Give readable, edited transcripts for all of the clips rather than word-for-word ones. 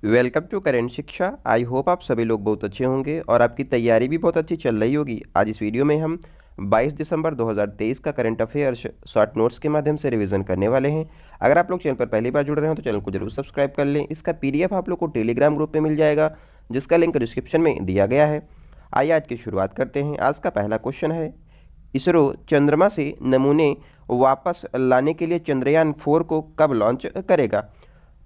Welcome to current शिक्षा। I hope आप सभी लोग बहुत अच्छे होंगे और आपकी तैयारी भी बहुत अच्छी चल रही होगी। आज इस वीडियो में हम 22 दिसंबर 2023 का करंट अफेयर्स शॉर्ट नोट्स के माध्यम से रिवीजन करने वाले हैं। अगर आप लोग चैनल पर पहली बार जुड़ रहे हो तो चैनल को जरूर सब्सक्राइब कर लें। इसका पीडीएफ आप लोग को टेलीग्राम ग्रुप में मिल जाएगा, जिसका लिंक डिस्क्रिप्शन में दिया गया है। आइए आज की शुरुआत करते हैं। आज का पहला क्वेश्चन है, इसरो चंद्रमा से नमूने वापस लाने के लिए चंद्रयान 4 को कब लॉन्च करेगा।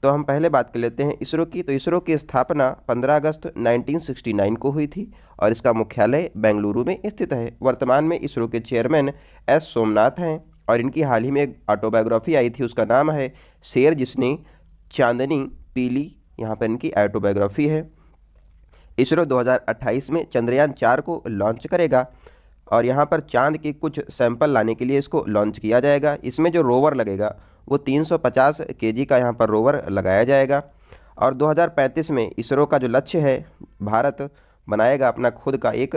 तो हम पहले बात कर लेते हैं इसरो की। तो इसरो की स्थापना 15 अगस्त 1969 को हुई थी और इसका मुख्यालय बेंगलुरु में स्थित है। वर्तमान में इसरो के चेयरमैन एस सोमनाथ हैं और इनकी हाल ही में एक ऑटोबायोग्राफी आई थी, उसका नाम है शेर जिसने चांदनी पीली। यहाँ पर इनकी ऑटोबायोग्राफी है। इसरो 2028 में चंद्रयान 4 को लॉन्च करेगा और यहाँ पर चांद के कुछ सैंपल लाने के लिए इसको लॉन्च किया जाएगा। इसमें जो रोवर लगेगा वो 350 केजी का यहाँ पर रोवर लगाया जाएगा और 2035 में इसरो का जो लक्ष्य है, भारत बनाएगा अपना खुद का एक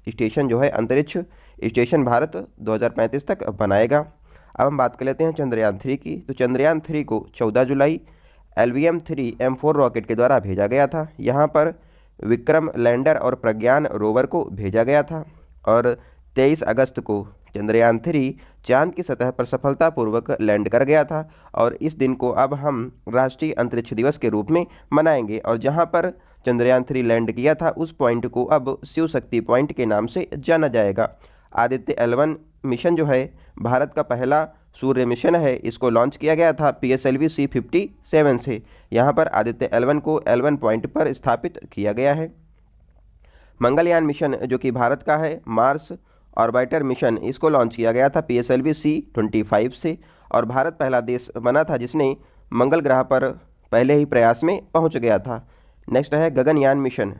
स्टेशन जो है अंतरिक्ष स्टेशन, भारत 2035 तक बनाएगा। अब हम बात कर लेते हैं चंद्रयान 3 की। तो चंद्रयान 3 को 14 जुलाई LVM-3 M4 रॉकेट के द्वारा भेजा गया था। यहाँ पर विक्रम लैंडर और प्रज्ञान रोवर को भेजा गया था और 23 अगस्त को चंद्रयान 3 चांद की सतह पर सफलतापूर्वक लैंड कर गया था और इस दिन को अब हम राष्ट्रीय अंतरिक्ष दिवस के रूप में मनाएंगे। और जहां पर चंद्रयान 3 लैंड किया था उस पॉइंट को अब शिव शक्ति पॉइंट के नाम से जाना जाएगा। आदित्य L1 मिशन जो है भारत का पहला सूर्य मिशन है, इसको लॉन्च किया गया था PSLV C57 से। यहाँ पर आदित्य L1 को L1 पॉइंट पर स्थापित किया गया है। मंगलयान मिशन जो कि भारत का है, मार्स ऑर्बिटर मिशन, इसको लॉन्च किया गया था PSLV C25 से और भारत पहला देश बना था जिसने मंगल ग्रह पर पहले ही प्रयास में पहुंच गया था। नेक्स्ट है गगनयान मिशन।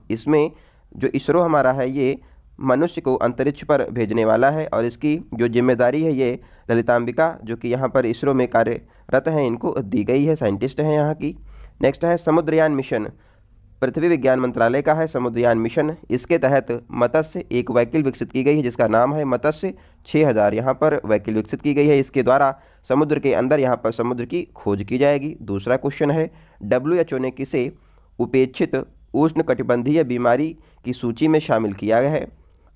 इसमें जो इसरो हमारा है ये मनुष्य को अंतरिक्ष पर भेजने वाला है और इसकी जो जिम्मेदारी है ये ललितांबिका जो कि यहाँ पर इसरो में कार्यरत हैं इनको दी गई है, साइंटिस्ट हैं यहाँ की। नेक्स्ट है समुद्रयान मिशन। पृथ्वी विज्ञान मंत्रालय का है समुद्रयान मिशन। इसके तहत मत्स्य एक व्हीकल विकसित की गई है जिसका नाम है मत्स्य 6000। यहाँ पर व्हीकल विकसित की गई है, इसके द्वारा समुद्र के अंदर यहाँ पर समुद्र की खोज की जाएगी। दूसरा क्वेश्चन है, WHO ने किसे उपेक्षित उष्णकटिबंधीय बीमारी की सूची में शामिल किया गया है।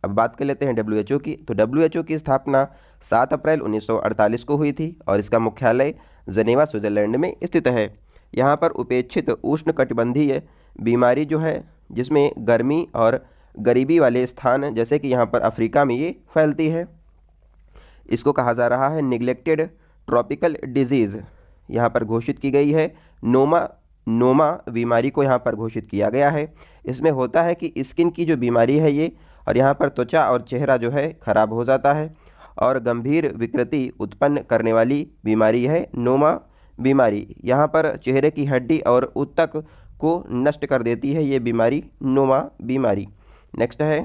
अब बात कर लेते हैं WHO की। तो WHO की स्थापना 7 अप्रैल 1948 को हुई थी और इसका मुख्यालय जनेवा स्विट्जरलैंड में स्थित है। यहाँ पर उपेक्षित उष्णकटिबंधीय बीमारी जो है जिसमें गर्मी और गरीबी वाले स्थान जैसे कि यहाँ पर अफ्रीका में ये फैलती है, इसको कहा जा रहा है निग्लेक्टेड ट्रॉपिकल डिजीज़। यहाँ पर घोषित की गई है नोमा बीमारी को यहाँ पर घोषित किया गया है। इसमें होता है कि स्किन की जो बीमारी है ये, और यहाँ पर त्वचा और चेहरा जो है खराब हो जाता है और गंभीर विकृति उत्पन्न करने वाली बीमारी है नोमा बीमारी। यहाँ पर चेहरे की हड्डी और ऊतक को नष्ट कर देती है ये बीमारी नोमा बीमारी। नेक्स्ट है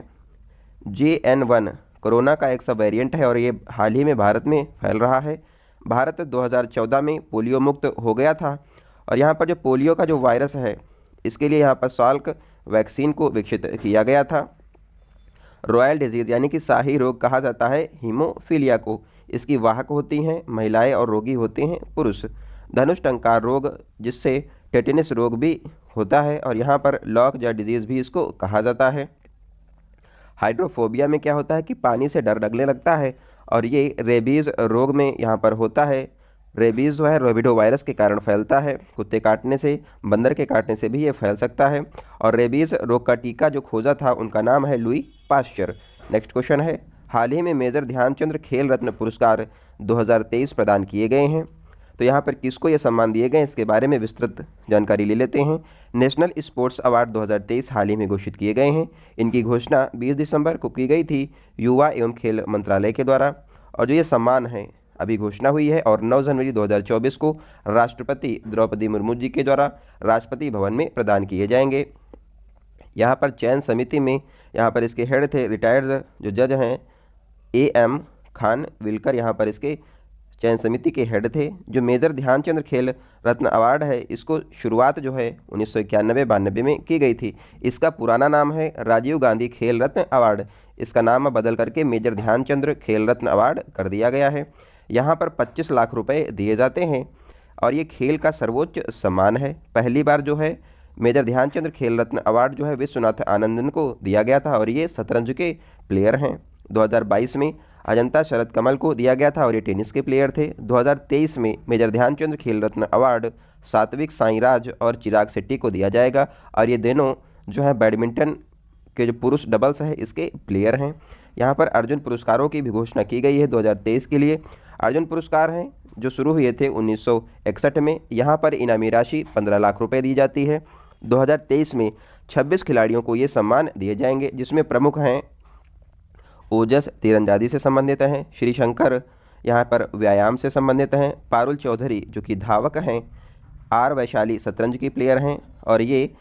JN1, कोरोना का एक सब वेरिएंट है और ये हाल ही में भारत में फैल रहा है। भारत 2014 में पोलियो मुक्त हो गया था और यहाँ पर जो पोलियो का जो वायरस है इसके लिए यहाँ पर साल्क वैक्सीन को विकसित किया गया था। रॉयल डिजीज़ यानी कि शाही रोग कहा जाता है हीमोफीलिया को। इसकी वाहक होती हैं महिलाएं और रोगी होते हैं पुरुष। धनुष टंकार रोग जिससे टेटेनस रोग भी होता है और यहाँ पर लॉक जा डिजीज़ भी इसको कहा जाता है। हाइड्रोफोबिया में क्या होता है कि पानी से डर लगने लगता है और ये रेबीज़ रोग में यहाँ पर होता है। रेबीज़ जो है रोबिडो वायरस के कारण फैलता है, कुत्ते काटने से, बंदर के काटने से भी ये फैल सकता है और रेबीज़ रोग का टीका जो खोजा था उनका नाम है लुई पाश्चर। नेक्स्ट क्वेश्चन है, हाल ही में मेजर ध्यानचंद खेल रत्न पुरस्कार 2023 प्रदान किए गए हैं। तो यहाँ पर किसको ये सम्मान दिए गए इसके बारे में विस्तृत जानकारी ले लेते हैं। नेशनल स्पोर्ट्स अवार्ड 2023 हाल ही में घोषित किए गए हैं। इनकी घोषणा 20 दिसंबर को की गई थी युवा एवं खेल मंत्रालय के द्वारा और जो ये सम्मान है अभी घोषणा हुई है और 9 जनवरी 2024 को राष्ट्रपति द्रौपदी मुर्मू जी के द्वारा राष्ट्रपति भवन में प्रदान किए जाएंगे। यहाँ पर चयन समिति में यहाँ पर इसके हेड थे रिटायर्ड जो जज हैं AM खान विलकर, यहाँ पर इसके चयन समिति के हेड थे। जो मेजर ध्यानचंद खेल रत्न अवार्ड है इसको शुरुआत जो है 1991-92 में की गई थी। इसका पुराना नाम है राजीव गांधी खेल रत्न अवार्ड, इसका नाम बदल करके मेजर ध्यानचंद खेल रत्न अवार्ड कर दिया गया है। यहाँ पर 25 लाख रुपए दिए जाते हैं और ये खेल का सर्वोच्च सम्मान है। पहली बार जो है मेजर ध्यानचंद खेल रत्न अवार्ड जो है विश्वनाथ आनंदन को दिया गया था और ये शतरंज के प्लेयर हैं। 2022 में अजंता शरद कमल को दिया गया था और ये टेनिस के प्लेयर थे। 2023 में मेजर ध्यानचंद खेल रत्न अवार्ड सात्विक साईराज और चिराग शेट्टी को दिया जाएगा और ये दोनों जो है बैडमिंटन के जो पुरुष डबल्स है इसके प्लेयर हैं। यहाँ पर अर्जुन पुरस्कारों की भी घोषणा की गई है 2023 के लिए। अर्जुन पुरस्कार हैं जो शुरू हुए थे 1961 में। यहाँ पर इनामी राशि 15 लाख रुपए दी जाती है। 2023 में 26 खिलाड़ियों को ये सम्मान दिए जाएंगे, जिसमें प्रमुख हैं ओजस तीरंदाजी से संबंधित हैं, श्री शंकर यहाँ पर व्यायाम से संबंधित हैं, पारुल चौधरी जो कि धावक हैं, आर वैशाली शतरंज की प्लेयर हैं और ये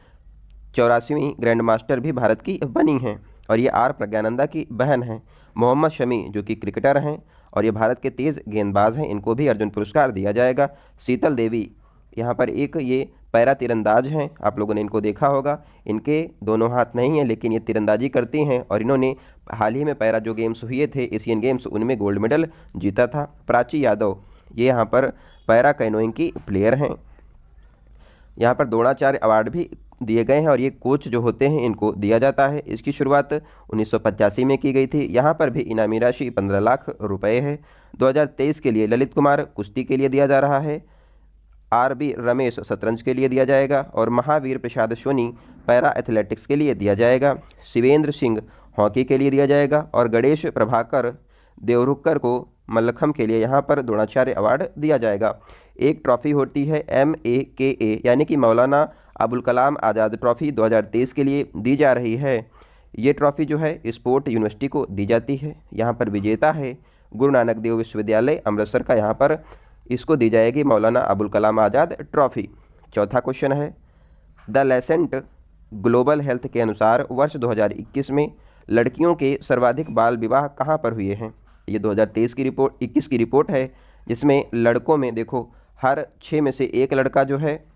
84वीं ग्रैंड मास्टर भी भारत की बनी हैं और ये आर प्रज्ञानंदा की बहन हैं। मोहम्मद शमी जो कि क्रिकेटर हैं और ये भारत के तेज़ गेंदबाज हैं, इनको भी अर्जुन पुरस्कार दिया जाएगा। शीतल देवी यहाँ पर एक ये पैरा तीरंदाज हैं, आप लोगों ने इनको देखा होगा, इनके दोनों हाथ नहीं हैं लेकिन ये तीरंदाजी करती हैं और इन्होंने हाल ही में पैरा जो गेम्स हुए थे एशियन गेम्स उनमें गोल्ड मेडल जीता था। प्राची यादव ये यहाँ पर पैरा कैनोइंग की प्लेयर हैं। यहाँ पर द्रोणाचार्य अवार्ड भी दिए गए हैं और ये कोच जो होते हैं इनको दिया जाता है। इसकी शुरुआत 1985 में की गई थी। यहाँ पर भी इनामी राशि 15 लाख रुपए है। 2023 के लिए ललित कुमार कुश्ती के लिए दिया जा रहा है, आर.बी. रमेश शतरंज के लिए दिया जाएगा और महावीर प्रसाद सोनी पैरा एथलेटिक्स के लिए दिया जाएगा। शिवेंद्र सिंह हॉकी के लिए दिया जाएगा और गणेश प्रभाकर देवरुखकर को मल्लखम के लिए यहाँ पर द्रोणाचार्य अवार्ड दिया जाएगा। एक ट्रॉफी होती है MAKA यानी कि मौलाना अबुल कलाम आज़ाद ट्रॉफी 2023 के लिए दी जा रही है। ये ट्रॉफी जो है स्पोर्ट यूनिवर्सिटी को दी जाती है। यहाँ पर विजेता है गुरु नानक देव विश्वविद्यालय अमृतसर का, यहाँ पर इसको दी जाएगी मौलाना अबुल कलाम आज़ाद ट्रॉफी। चौथा क्वेश्चन है द लेसेंट ग्लोबल हेल्थ के अनुसार वर्ष 2021 में लड़कियों के सर्वाधिक बाल विवाह कहाँ पर हुए हैं। ये 2023 की रिपोर्ट 21 की रिपोर्ट है, जिसमें लड़कों में देखो हर 6 में से एक लड़का जो है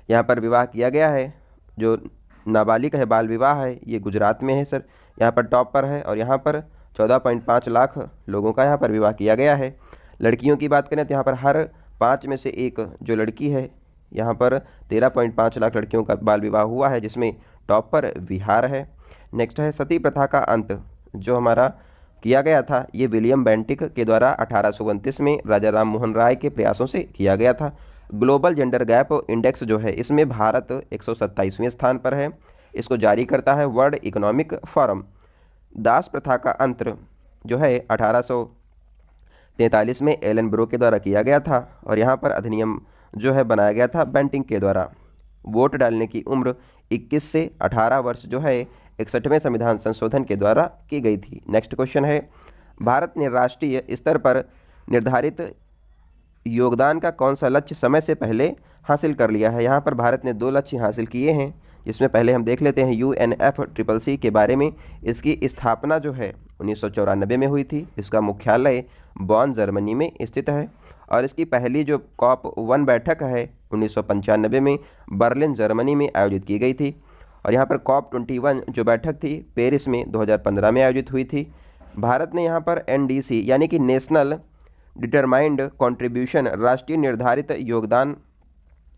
यहाँ पर विवाह किया गया है। जो नाबालिग है बाल विवाह है ये गुजरात में है सर, यहाँ पर टॉप पर है और यहाँ पर 14.5 लाख लोगों का यहाँ पर विवाह किया गया है। लड़कियों की बात करें तो यहाँ पर हर 5 में से एक जो लड़की है यहाँ पर 13.5 लाख लड़कियों का बाल विवाह हुआ है, जिसमें टॉप पर बिहार है। नेक्स्ट है सती प्रथा का अंत जो हमारा किया गया था, ये विलियम बेंटिक के द्वारा 1829 में राजा राम मोहन राय के प्रयासों से किया गया था। ग्लोबल जेंडर गैप इंडेक्स जो है इसमें भारत 127वें स्थान पर है। इसको जारी करता है वर्ल्ड इकोनॉमिक फोरम। दास प्रथा का अंत जो है 1843 में एलन ब्रो के द्वारा किया गया था और यहाँ पर अधिनियम जो है बनाया गया था बेंटिक के द्वारा। वोट डालने की उम्र 21 से 18 वर्ष जो है 61वें संविधान संशोधन के द्वारा की गई थी। नेक्स्ट क्वेश्चन है भारत ने राष्ट्रीय स्तर पर निर्धारित योगदान का कौन सा लक्ष्य समय से पहले हासिल कर लिया है। यहाँ पर भारत ने 2 लक्ष्य हासिल किए हैं, जिसमें पहले हम देख लेते हैं UNFCCC के बारे में। इसकी स्थापना जो है 1994 में हुई थी। इसका मुख्यालय बॉन जर्मनी में स्थित है और इसकी पहली जो COP1 बैठक है 1995 में बर्लिन जर्मनी में आयोजित की गई थी और यहाँ पर COP21 जो बैठक थी पेरिस में 2015 में आयोजित हुई थी। भारत ने यहाँ पर NDC यानी कि नेशनल डिटरमाइंड कंट्रीब्यूशन राष्ट्रीय निर्धारित योगदान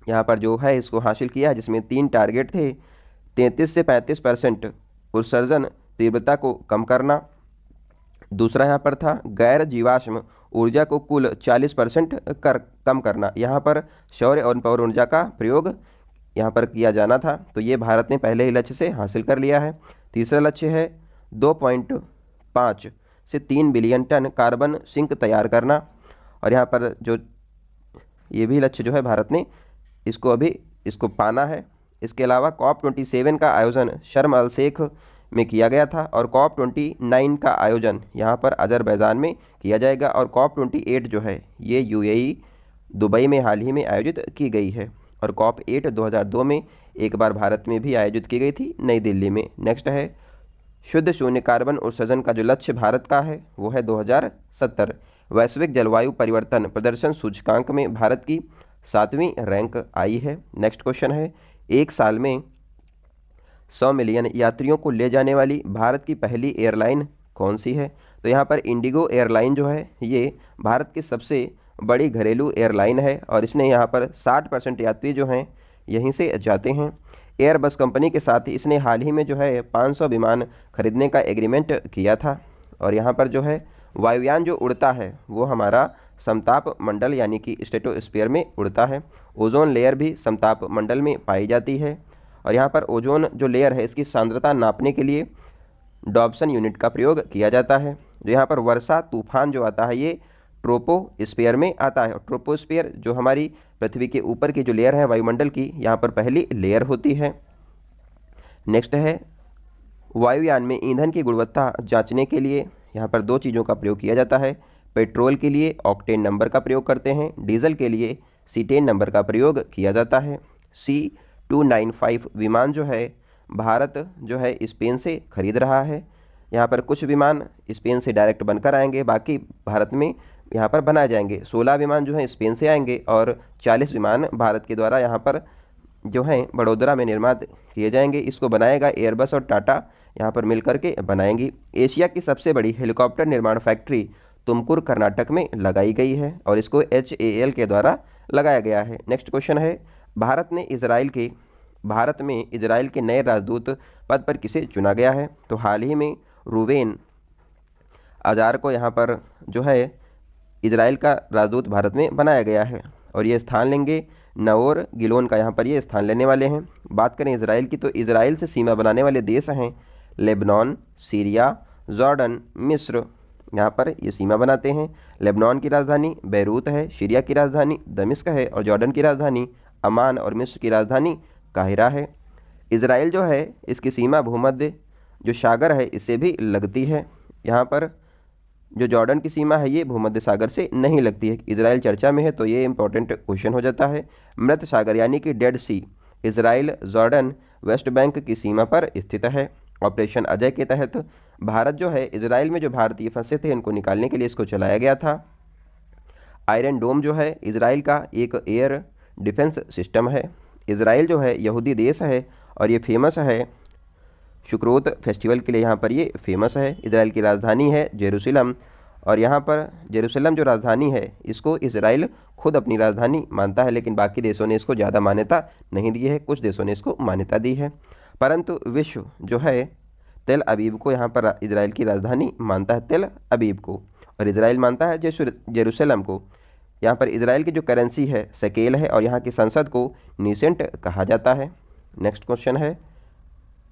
यहाँ पर जो है इसको हासिल किया है, जिसमें 3 टारगेट थे। 33 से 35% उत्सर्जन तीव्रता को कम करना, दूसरा यहाँ पर था गैर जीवाश्म ऊर्जा को कुल 40% कम करना। यहाँ पर सौर और पवन ऊर्जा का प्रयोग यहाँ पर किया जाना था, तो ये भारत ने पहले ही लक्ष्य से हासिल कर लिया है। तीसरा लक्ष्य है 2.5 से 3 बिलियन टन कार्बन सिंक तैयार करना और यहाँ पर जो ये भी लक्ष्य जो है भारत ने इसको पाना है। इसके अलावा COP27 का आयोजन शर्म अल शेख में किया गया था और COP29 का आयोजन यहाँ पर अजरबैजान में किया जाएगा और COP28 जो है ये UAE दुबई में हाल ही में आयोजित की गई है और COP8 2002 में एक बार भारत में भी आयोजित की गई थी नई दिल्ली में। नेक्स्ट है शुद्ध शून्य कार्बन उत्सर्जन का जो लक्ष्य भारत का है वो है 2070। वैश्विक जलवायु परिवर्तन प्रदर्शन सूचकांक में भारत की 7वीं रैंक आई है। नेक्स्ट क्वेश्चन है एक साल में 100 मिलियन यात्रियों को ले जाने वाली भारत की पहली एयरलाइन कौन सी है। तो यहाँ पर इंडिगो एयरलाइन जो है ये भारत की सबसे बड़ी घरेलू एयरलाइन है और इसने यहाँ पर 60% यात्री जो हैं यहीं से जाते हैं। एयरबस कंपनी के साथ इसने हाल ही में जो है 500 विमान खरीदने का एग्रीमेंट किया था। और यहाँ पर जो है वायुयान जो उड़ता है वो हमारा समताप मंडल यानी कि स्ट्रेटोस्फीयर में उड़ता है। ओजोन लेयर भी समताप मंडल में पाई जाती है। और यहाँ पर ओजोन जो लेयर है इसकी सांद्रता नापने के लिए डॉप्सन यूनिट का प्रयोग किया जाता है। जो यहाँ पर वर्षा तूफान जो आता है ये ट्रोपोस्फीयर में आता है। ट्रोपोस्फीयर जो हमारी पृथ्वी के ऊपर की जो लेयर है वायुमंडल की, यहाँ पर पहली लेयर होती है। नेक्स्ट है वायुयान में ईंधन की गुणवत्ता जांचने के लिए यहाँ पर दो चीज़ों का प्रयोग किया जाता है। पेट्रोल के लिए ऑक्टेन नंबर का प्रयोग करते हैं, डीजल के लिए सीटेन नंबर का प्रयोग किया जाता है। C295 विमान जो है भारत जो है स्पेन से खरीद रहा है। यहाँ पर कुछ विमान स्पेन से डायरेक्ट बनकर आएंगे, बाकी भारत में यहाँ पर बनाए जाएंगे। 16 विमान जो है स्पेन से आएंगे और 40 विमान भारत के द्वारा यहाँ पर जो हैं बड़ोदरा में निर्मित किए जाएंगे। इसको बनाएगा एयरबस और टाटा यहाँ पर मिलकर के बनाएंगी। एशिया की सबसे बड़ी हेलीकॉप्टर निर्माण फैक्ट्री तुमकुर कर्नाटक में लगाई गई है और इसको HAL के द्वारा लगाया गया है। नेक्स्ट क्वेश्चन है भारत में इजराइल के नए राजदूत पद पर किसे चुना गया है? तो हाल ही में रूवेन अजार को यहाँ पर जो है इजराइल का राजदूत भारत में बनाया गया है और ये स्थान लेंगे नवोर गिलोन का, यहाँ पर ये स्थान लेने वाले हैं। बात करें इजराइल की तो इजराइल से सीमा बनाने वाले देश हैं लेबनान, सीरिया, जॉर्डन, मिस्र, यहाँ पर ये सीमा बनाते हैं। लेबनान की राजधानी बैरूत है, सीरिया की राजधानी दमिश्क है और जॉर्डन की राजधानी अमान और मिस्र की राजधानी काहिरा है। इजराइल जो है इसकी सीमा भूमध्य जो सागर है इससे भी लगती है। यहाँ पर जो जॉर्डन की सीमा है ये भूमध्य सागर से नहीं लगती है। इजराइल चर्चा में है तो ये इंपॉर्टेंट क्वेश्चन हो जाता है। मृत सागर यानी कि Dead Sea Israel, Jordan, West Bank की सीमा पर स्थित है। ऑपरेशन अजय के तहत भारत जो है इजराइल में जो भारतीय फंसे थे इनको निकालने के लिए इसको चलाया गया था। आयरन डोम जो है इजराइल का एक एयर डिफेंस सिस्टम है। इजराइल जो है यहूदी देश है और ये फेमस है शुक्रोत फेस्टिवल के लिए, यहाँ पर ये फेमस है। इजराइल की राजधानी है जेरूसलम और यहाँ पर जेरूसलम जो राजधानी है इसको इजराइल खुद अपनी राजधानी मानता है, लेकिन बाकी देशों ने इसको ज़्यादा मान्यता नहीं दी है, कुछ देशों ने इसको मान्यता दी है। परंतु विश्व जो है तेल अबीब को यहाँ पर इजराइल की राजधानी मानता है, तेल अबीब को, और इजराइल मानता है जेरूसलम को। यहाँ पर इजराइल की जो करेंसी है शेकेल है और यहाँ की संसद को नीसेंट कहा जाता है। नेक्स्ट क्वेश्चन है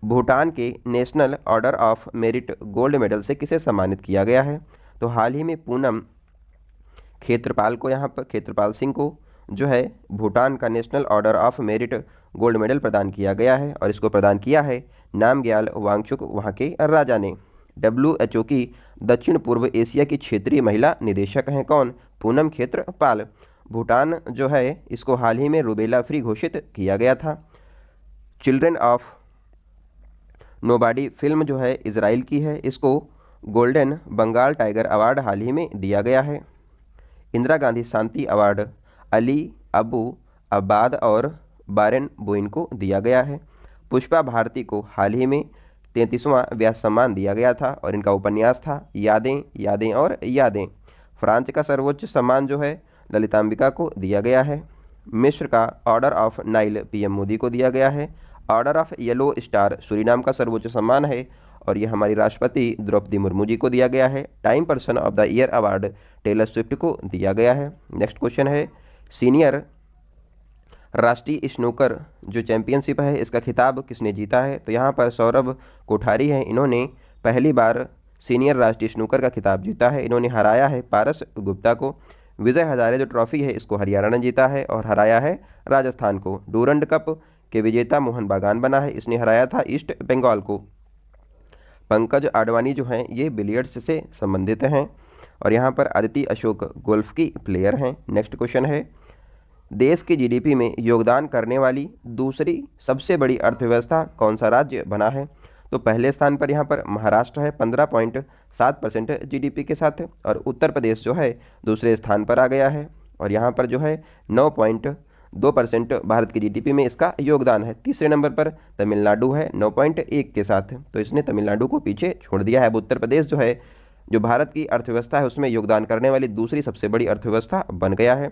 भूटान के national order of merit gold medal से किसे सम्मानित किया गया है? तो हाल ही में पूनम खेत्रपाल को, यहाँ पर खेत्रपाल सिंह को जो है भूटान का national order of merit gold medal प्रदान किया गया है और इसको प्रदान किया है नामग्याल वांगचुक वहाँ के राजा ने। WHO की दक्षिण पूर्व एशिया की क्षेत्रीय महिला निदेशक हैं कौन? पूनम खेत्रपाल। भूटान जो है इसको हाल ही में रूबेला फ्री घोषित किया गया था। चिल्ड्रन ऑफ नोबॉडी फिल्म जो है इजराइल की है, इसको गोल्डन बंगाल टाइगर अवार्ड हाल ही में दिया गया है। इंदिरा गांधी शांति अवार्ड अली अबू अब्बाद और बारेन बोइन को दिया गया है। पुष्पा भारती को हाल ही में 33वां व्यास सम्मान दिया गया था और इनका उपन्यास था यादें यादें और यादें। फ्रांस का सर्वोच्च सम्मान जो है ललितांबिका को दिया गया है। मिस्र का order of Nile PM Modi को दिया गया है। Order of yellow star Suriname का सर्वोच्च सम्मान है और ये हमारी राष्ट्रपति द्रौपदी मुर्मू जी को दिया गया है। Time person of the year award Taylor Swift को दिया गया है। नेक्स्ट क्वेश्चन है सीनियर राष्ट्रीय स्नूकर जो चैंपियनशिप है इसका खिताब किसने जीता है? तो यहाँ पर सौरभ कोठारी हैं, इन्होंने पहली बार सीनियर राष्ट्रीय स्नूकर का खिताब जीता है। इन्होंने हराया है पारस गुप्ता को। विजय हजारे जो ट्रॉफी है इसको हरियाणा ने जीता है और हराया है राजस्थान को। डूरंड कप के विजेता मोहन बागान बना है, इसने हराया था ईस्ट बंगाल को। पंकज आडवाणी जो हैं ये बिलियर्ड्स से संबंधित हैं और यहाँ पर अदिति अशोक गोल्फ की प्लेयर हैं। नेक्स्ट क्वेश्चन है देश की GDP में योगदान करने वाली दूसरी सबसे बड़ी अर्थव्यवस्था कौन सा राज्य बना है? तो पहले स्थान पर यहाँ पर महाराष्ट्र है 15.7% GDP के साथ और उत्तर प्रदेश जो है दूसरे स्थान पर आ गया है और यहाँ पर जो है 9.2% भारत की GDP में इसका योगदान है। तीसरे नंबर पर तमिलनाडु है 9.1 के साथ, तो इसने तमिलनाडु को पीछे छोड़ दिया है। अब उत्तर प्रदेश जो है जो भारत की अर्थव्यवस्था है उसमें योगदान करने वाली दूसरी सबसे बड़ी अर्थव्यवस्था बन गया है।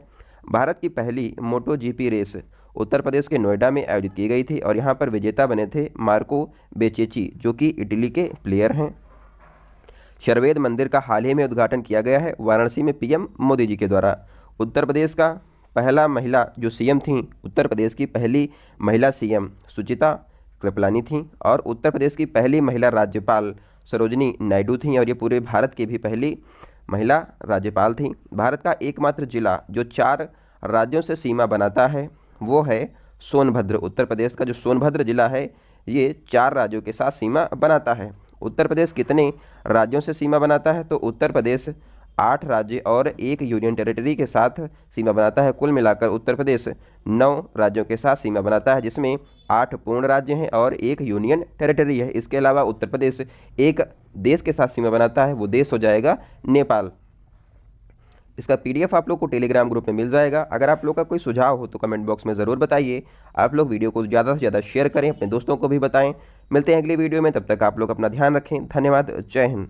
भारत की पहली मोटो जीपी रेस उत्तर प्रदेश के नोएडा में आयोजित की गई थी और यहाँ पर विजेता बने थे मार्को बेचेची, जो कि इटली के प्लेयर हैं। शरवेद मंदिर का हाल ही में उद्घाटन किया गया है वाराणसी में पीएम मोदी जी के द्वारा। उत्तर प्रदेश का पहला महिला जो सीएम थी, उत्तर प्रदेश की पहली महिला सीएम सुचिता कृपलानी थी और उत्तर प्रदेश की पहली महिला राज्यपाल सरोजनी नायडू थी और ये पूरे भारत की भी पहली महिला राज्यपाल थी। भारत का एकमात्र जिला जो 4 राज्यों से सीमा बनाता है वो है सोनभद्र। उत्तर प्रदेश का जो सोनभद्र जिला है ये 4 राज्यों के साथ सीमा बनाता है। उत्तर प्रदेश कितने राज्यों से सीमा बनाता है? तो उत्तर प्रदेश 8 राज्य और 1 यूनियन टेरिटरी के साथ सीमा बनाता है। कुल मिलाकर उत्तर प्रदेश 9 राज्यों के साथ सीमा बनाता है, जिसमें 8 पूर्ण राज्य हैं और 1 यूनियन टेरिटरी है। इसके अलावा उत्तर प्रदेश एक देश के साथ सीमा बनाता है, वो देश हो जाएगा नेपाल। इसका पीडीएफ आप लोग को टेलीग्राम ग्रुप में मिल जाएगा। अगर आप लोग का कोई सुझाव हो तो कमेंट बॉक्स में ज़रूर बताइए। आप लोग वीडियो को ज़्यादा से ज़्यादा शेयर करें, अपने दोस्तों को भी बताएं। मिलते हैं अगली वीडियो में, तब तक आप लोग अपना ध्यान रखें। धन्यवाद। जय हिंद।